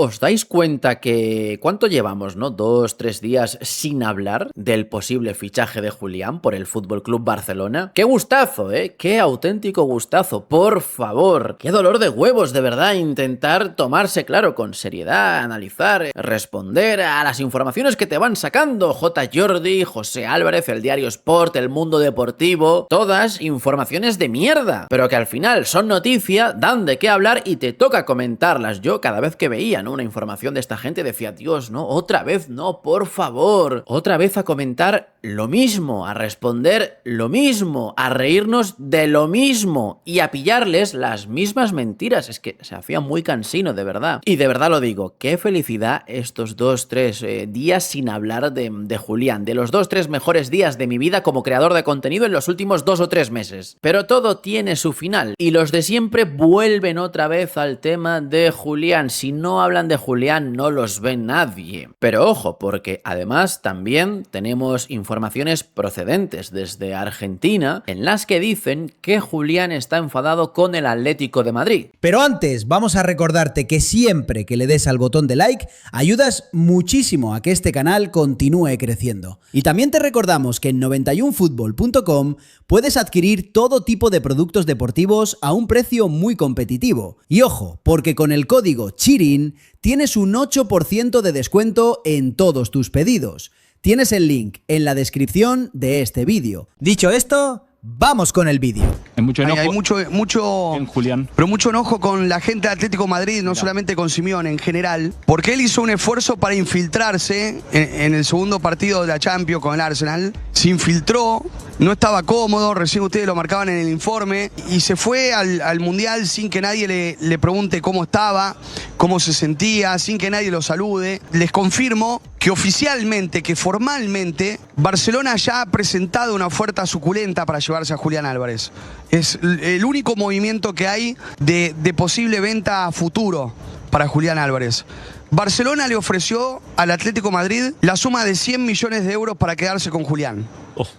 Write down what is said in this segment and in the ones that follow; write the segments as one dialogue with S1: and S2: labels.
S1: ¿Os dais cuenta que cuánto llevamos, no? 2, 3 días sin hablar del posible fichaje de Julián por el Fútbol Club Barcelona. ¡Qué gustazo, eh! ¡Qué auténtico gustazo! Por favor, qué dolor de huevos, de verdad, intentar tomarse, claro, con seriedad, analizar, responder a las informaciones que te van sacando J. Jordi, José Álvarez, el Diario Sport, el Mundo Deportivo, todas informaciones de mierda, pero que al final son noticia, dan de qué hablar y te toca comentarlas. Yo cada vez que veía, ¿no?, una información de esta gente decía, Dios, no, otra vez no, por favor, otra vez a comentar lo mismo, a responder lo mismo, a reírnos de lo mismo y a pillarles las mismas mentiras. Es que se hacía muy cansino, de verdad. Y de verdad lo digo, qué felicidad estos 2, 3 días sin hablar de Julián, de los 2, 3 mejores días de mi vida como creador de contenido en los últimos 2 o 3 meses. Pero todo tiene su final y los de siempre vuelven otra vez al tema de Julián. Si no hablan de Julián, no los ve nadie. Pero ojo, porque además también tenemos informaciones procedentes desde Argentina en las que dicen que Julián está enfadado con el Atlético de Madrid.
S2: Pero antes vamos a recordarte que siempre que le des al botón de like ayudas muchísimo a que este canal continúe creciendo. Y también te recordamos que en 91futbol.com puedes adquirir todo tipo de productos deportivos a un precio muy competitivo. Y ojo, porque con el código CHIRIN tienes un 8% de descuento en todos tus pedidos. Tienes el link en la descripción de este vídeo. Dicho esto, vamos con el vídeo.
S3: Hay mucho enojo.
S4: Hay mucho
S3: en Julián.
S4: Pero mucho enojo con la gente de Atlético de Madrid, no solamente con Simeone, en general, porque él hizo un esfuerzo para infiltrarse en el segundo partido de la Champions con el Arsenal. Se infiltró, no estaba cómodo, recién ustedes lo marcaban en el informe, y se fue al Mundial sin que nadie le pregunte cómo estaba, cómo se sentía, sin que nadie lo salude. Les confirmo que oficialmente, que formalmente, Barcelona ya ha presentado una oferta suculenta para llevarse a Julián Álvarez. Es el único movimiento que hay de posible venta a futuro para Julián Álvarez. Barcelona le ofreció al Atlético de Madrid la suma de 100 millones de euros para quedarse con Julián.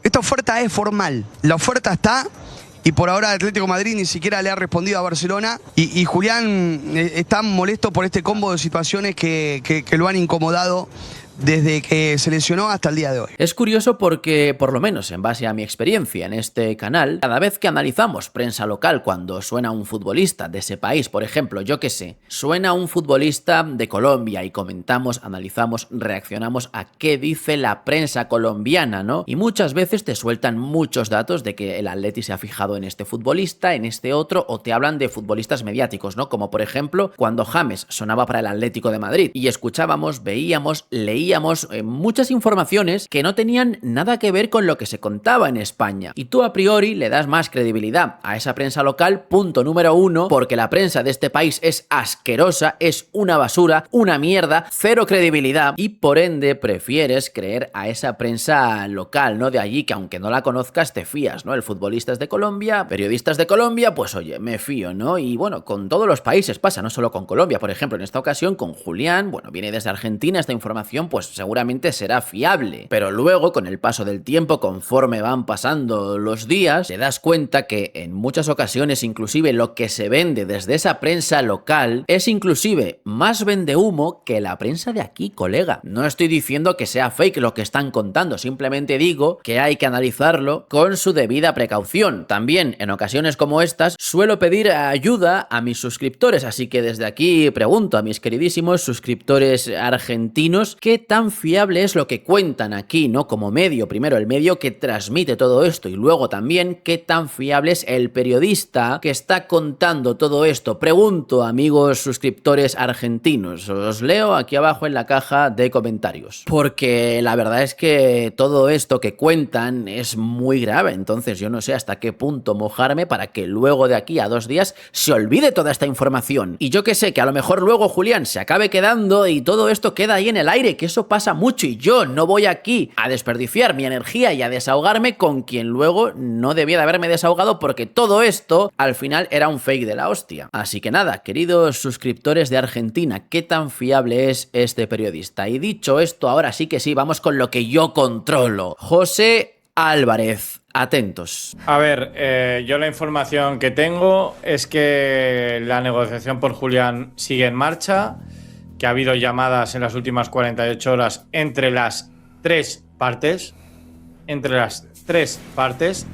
S4: Esta oferta es formal. La oferta está y por ahora el Atlético de Madrid ni siquiera le ha respondido a Barcelona y Julián está molesto por este combo de situaciones que lo han incomodado desde que se lesionó hasta el día de hoy.
S1: Es curioso porque, por lo menos en base a mi experiencia en este canal, cada vez que analizamos prensa local cuando suena un futbolista de ese país, por ejemplo, yo qué sé, suena un futbolista de Colombia y comentamos, analizamos, reaccionamos a qué dice la prensa colombiana, ¿no? Y muchas veces te sueltan muchos datos de que el Atleti se ha fijado en este futbolista, en este otro, o te hablan de futbolistas mediáticos, ¿no? Como por ejemplo, cuando James sonaba para el Atlético de Madrid y escuchábamos, veíamos, leíamos muchas informaciones que no tenían nada que ver con lo que se contaba en España. Y tú a priori le das más credibilidad a esa prensa local, punto número 1, porque la prensa de este país es asquerosa, es una basura, una mierda, cero credibilidad y por ende prefieres creer a esa prensa local, ¿no? De allí, que aunque no la conozcas te fías, ¿no? El futbolista es de Colombia, periodistas de Colombia, pues oye, me fío, ¿no? Y bueno, con todos los países pasa, no solo con Colombia, por ejemplo, en esta ocasión con Julián, bueno, viene desde Argentina esta información, pues seguramente será fiable. Pero luego, con el paso del tiempo, conforme van pasando los días, te das cuenta que en muchas ocasiones inclusive lo que se vende desde esa prensa local es inclusive más vendehumo que la prensa de aquí, colega. No estoy diciendo que sea fake lo que están contando, simplemente digo que hay que analizarlo con su debida precaución. También, en ocasiones como estas, suelo pedir ayuda a mis suscriptores, así que desde aquí pregunto a mis queridísimos suscriptores argentinos qué tan fiable es lo que cuentan aquí, ¿no? Como medio, primero el medio que transmite todo esto y luego también qué tan fiable es el periodista que está contando todo esto. Pregunto, amigos suscriptores argentinos, os leo aquí abajo en la caja de comentarios, porque la verdad es que todo esto que cuentan es muy grave, entonces yo no sé hasta qué punto mojarme para que luego de aquí a 2 días se olvide toda esta información. Y yo que sé, que a lo mejor luego Julián se acabe quedando y todo esto queda ahí en el aire, que eso pasa mucho y yo no voy aquí a desperdiciar mi energía y a desahogarme con quien luego no debía de haberme desahogado, porque todo esto al final era un fake de la hostia. Así que nada, queridos suscriptores de Argentina, ¿qué tan fiable es este periodista? Y dicho esto, ahora sí que sí, vamos con lo que yo controlo. José Álvarez, atentos.
S5: A ver, yo la información que tengo es que la negociación por Julián sigue en marcha. que ha habido llamadas en las últimas 48 horas entre las tres partes,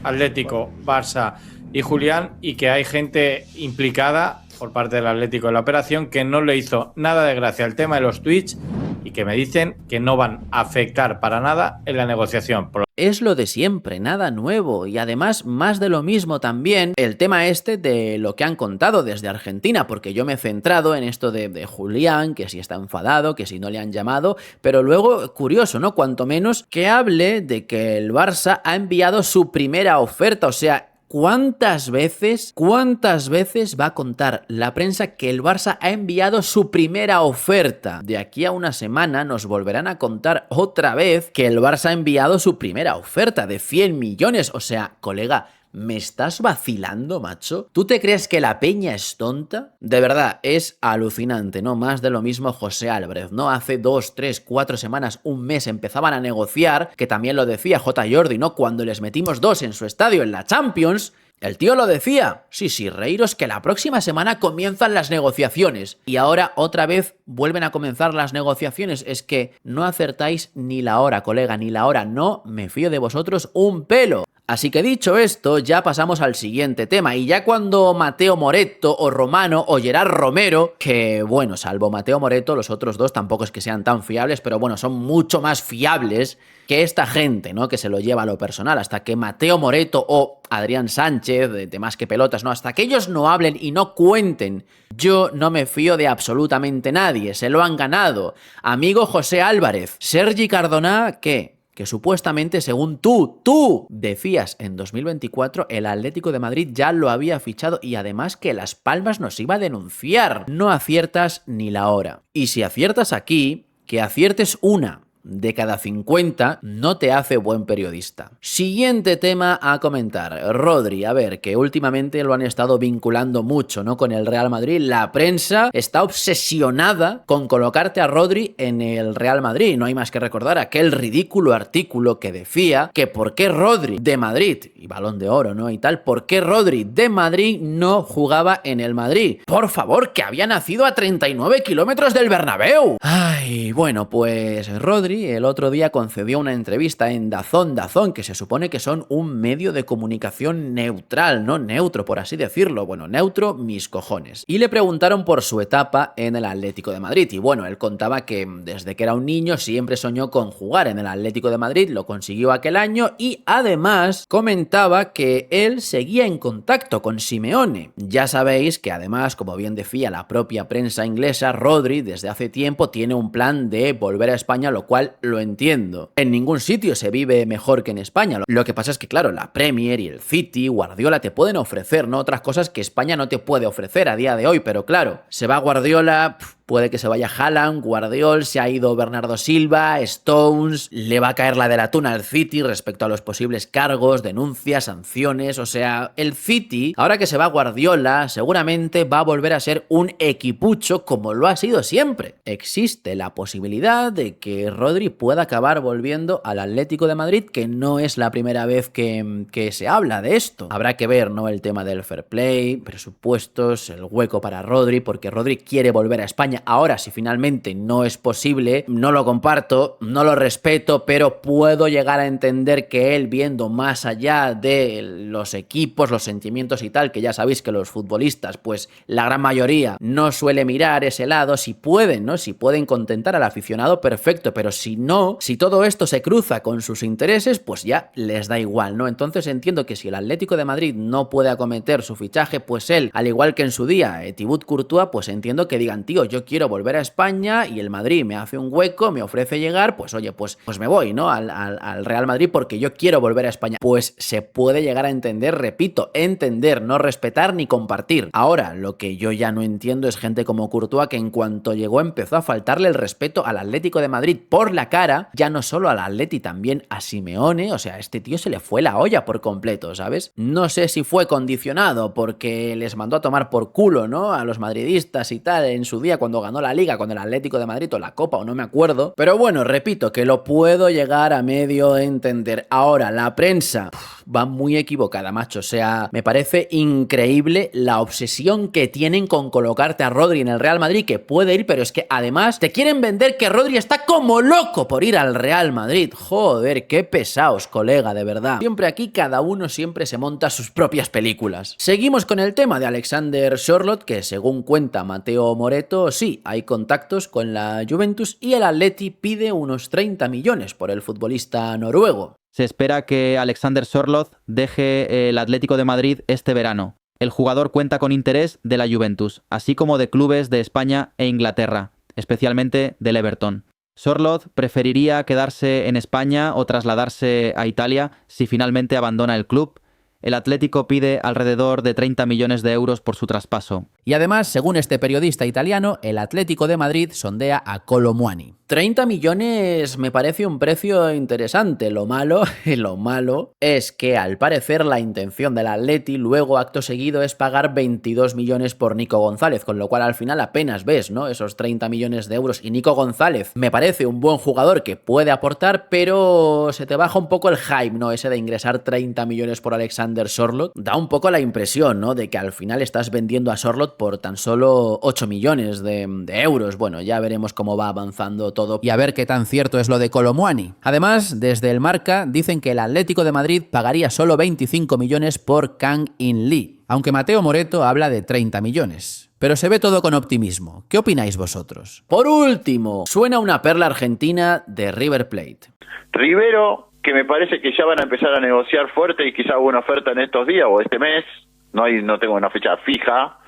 S5: Atlético, Barça y Julián, y que hay gente implicada por parte del Atlético en la operación que no le hizo nada de gracia el tema de los tweets y que me dicen que no van a afectar para nada en la negociación.
S1: Es lo de siempre, nada nuevo, y además más de lo mismo también el tema este de lo que han contado desde Argentina, porque yo me he centrado en esto de Julián, que si está enfadado, que si no le han llamado, pero luego, curioso, ¿no? Cuanto menos que hable de que el Barça ha enviado su primera oferta, o sea, ¿cuántas veces va a contar la prensa que el Barça ha enviado su primera oferta? De aquí a una semana nos volverán a contar otra vez que el Barça ha enviado su primera oferta de 100 millones. O sea, colega, ¿me estás vacilando, macho? ¿Tú te crees que la peña es tonta? De verdad, es alucinante, ¿no? Más de lo mismo José Álvarez, ¿no? Hace 2, 3, 4 semanas, un mes empezaban a negociar, que también lo decía J. Jordi, ¿no? Cuando les metimos 2 en su estadio en la Champions, el tío lo decía. Sí, reíros que la próxima semana comienzan las negociaciones. Y ahora otra vez vuelven a comenzar las negociaciones. Es que no acertáis ni la hora, colega, ni la hora. No me fío de vosotros un pelo. Así que dicho esto, ya pasamos al siguiente tema, y ya cuando Mateo Moretto o Romano o Gerard Romero, que bueno, salvo Mateo Moretto, los otros dos tampoco es que sean tan fiables, pero bueno, son mucho más fiables que esta gente, ¿no? Que se lo lleva a lo personal, hasta que Mateo Moretto o Adrián Sánchez, de Más que Pelotas, ¿no? Hasta que ellos no hablen y no cuenten, yo no me fío de absolutamente nadie, se lo han ganado. Amigo José Álvarez, Sergi Cardona, ¿qué? Que supuestamente, según tú decías en 2024, el Atlético de Madrid ya lo había fichado y además que Las Palmas nos iba a denunciar. No aciertas ni la hora. Y si aciertas aquí, que aciertes una de cada 50 no te hace buen periodista. Siguiente tema a comentar. Rodri, a ver, que últimamente lo han estado vinculando mucho, ¿no? Con el Real Madrid. La prensa está obsesionada con colocarte a Rodri en el Real Madrid. No hay más que recordar aquel ridículo artículo que decía que por qué Rodri de Madrid, y Balón de Oro, ¿no? Y tal, por qué Rodri de Madrid no jugaba en el Madrid. Por favor, que había nacido a 39 kilómetros del Bernabéu. Ay, bueno, pues Rodri el otro día concedió una entrevista en Dazón, que se supone que son un medio de comunicación neutral, no neutro, por así decirlo. Bueno, neutro, mis cojones. Y le preguntaron por su etapa en el Atlético de Madrid. Y bueno, él contaba que desde que era un niño siempre soñó con jugar en el Atlético de Madrid, lo consiguió aquel año y además comentaba que él seguía en contacto con Simeone. Ya sabéis que además, como bien decía la propia prensa inglesa, Rodri desde hace tiempo tiene un plan de volver a España, lo cual lo entiendo. En ningún sitio se vive mejor que en España. Lo que pasa es que, claro, la Premier y el City, Guardiola te pueden ofrecer, ¿no? Otras cosas que España no te puede ofrecer a día de hoy, pero claro, se va Guardiola, puede que se vaya Haaland, Guardiol, se ha ido Bernardo Silva, Stones, le va a caer la de la tuna al City respecto a los posibles cargos, denuncias, sanciones, o sea, el City, ahora que se va Guardiola, seguramente va a volver a ser un equipucho como lo ha sido siempre. Existe la posibilidad de que Rodri pueda acabar volviendo al Atlético de Madrid, que no es la primera vez que se habla de esto. Habrá que ver, ¿no? El tema del fair play, presupuestos, el hueco para Rodri, porque Rodri quiere volver a España. Ahora, si finalmente no es posible, no lo comparto, no lo respeto, pero puedo llegar a entender que él, viendo más allá de los equipos, los sentimientos y tal, que ya sabéis que los futbolistas, pues la gran mayoría no suele mirar ese lado, si pueden, ¿no? Si pueden contentar al aficionado, perfecto, pero si no, si todo esto se cruza con sus intereses, pues ya les da igual, ¿no? Entonces entiendo que si el Atlético de Madrid no puede acometer su fichaje, pues él, al igual que en su día, Thibaut Courtois, pues entiendo que digan, tío, yo quiero volver a España y el Madrid me hace un hueco, me ofrece llegar, pues oye, pues me voy, ¿no? Al Real Madrid porque yo quiero volver a España. Pues se puede llegar a entender, repito, entender, no respetar ni compartir. Ahora, lo que yo ya no entiendo es gente como Courtois que en cuanto llegó empezó a faltarle el respeto al Atlético de Madrid por la cara, ya no solo al Atleti, también a Simeone, o sea, a este tío se le fue la olla por completo, ¿sabes? No sé si fue condicionado porque les mandó a tomar por culo, ¿no? A los madridistas y tal en su día cuando cuando ganó la Liga con el Atlético de Madrid o la Copa o no me acuerdo. Pero bueno, repito que lo puedo llegar a medio entender. Ahora, la prensa va muy equivocada, macho. O sea, me parece increíble la obsesión que tienen con colocarte a Rodri en el Real Madrid, que puede ir, pero es que además te quieren vender que Rodri está como loco por ir al Real Madrid. Joder, qué pesaos, colega, de verdad. Siempre aquí cada uno siempre se monta sus propias películas. Seguimos con el tema de Alexander Sørloth, que según cuenta Matteo Moretto, sí, hay contactos con la Juventus y el Atleti pide unos 30 millones por el futbolista noruego.
S3: Se espera que Alexander Sørloth deje el Atlético de Madrid este verano. El jugador cuenta con interés de la Juventus, así como de clubes de España e Inglaterra, especialmente del Everton. Sørloth preferiría quedarse en España o trasladarse a Italia si finalmente abandona el club. El Atlético pide alrededor de 30 millones de euros por su traspaso.
S1: Y además, según este periodista italiano, el Atlético de Madrid sondea a Kolo Muani. 30 millones me parece un precio interesante. Lo malo es que al parecer la intención del Atleti luego acto seguido es pagar 22 millones por Nico González, con lo cual al final apenas ves, ¿no?, esos 30 millones de euros. Y Nico González me parece un buen jugador que puede aportar, pero se te baja un poco el hype, ¿no?, ese de ingresar 30 millones por Alexander Sørloth. Da un poco la impresión, ¿no?, de que al final estás vendiendo a Sørloth por tan solo 8 millones de euros. Bueno, ya veremos cómo va avanzando todo y a ver qué tan cierto es lo de Kolo Muani. Además, desde el Marca dicen que el Atlético de Madrid pagaría solo 25 millones por Kang In Lee, aunque Matteo Moretto habla de 30 millones. Pero se ve todo con optimismo. ¿Qué opináis vosotros? Por último, suena una perla argentina de River Plate.
S6: Rivero, que me parece que ya van a empezar a negociar fuerte y quizá hubo una oferta en estos días o este mes, no tengo una fecha fija,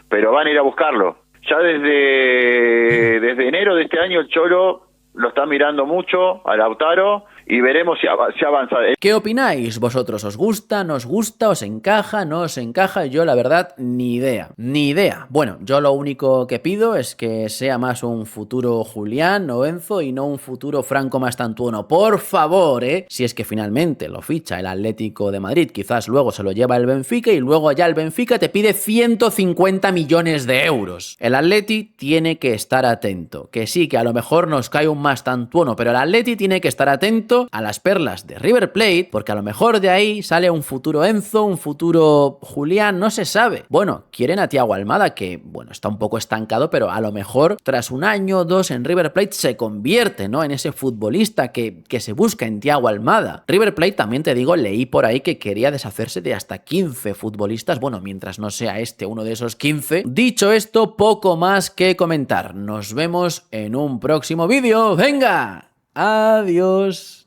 S6: pero van a ir a buscarlo. Ya desde enero de este año el Cholo lo está mirando mucho a Lautaro y veremos si avanza.
S1: ¿Qué opináis vosotros? ¿Os gusta? ¿No os gusta? ¿Os encaja? ¿No os encaja? Yo la verdad ni idea. Bueno, yo lo único que pido es que sea más un futuro Julián o Enzo y no un futuro Franco Mastantuono. Por favor, si es que finalmente lo ficha el Atlético de Madrid, quizás luego se lo lleva el Benfica y luego ya el Benfica te pide 150 millones de euros. El Atleti tiene que estar atento. Que sí, que a lo mejor nos cae un Mastantuono, pero el Atleti tiene que estar atento a las perlas de River Plate, porque a lo mejor de ahí sale un futuro Enzo, un futuro Julián, no se sabe. Bueno, quieren a Thiago Almada, que bueno, está un poco estancado, pero a lo mejor tras un año o dos en River Plate se convierte, ¿no?, en ese futbolista que se busca en Thiago Almada. River Plate, también te digo, leí por ahí que quería deshacerse de hasta 15 futbolistas, bueno, mientras no sea este uno de esos 15. Dicho esto, poco más que comentar. Nos vemos en un próximo vídeo. ¡Venga! Adiós.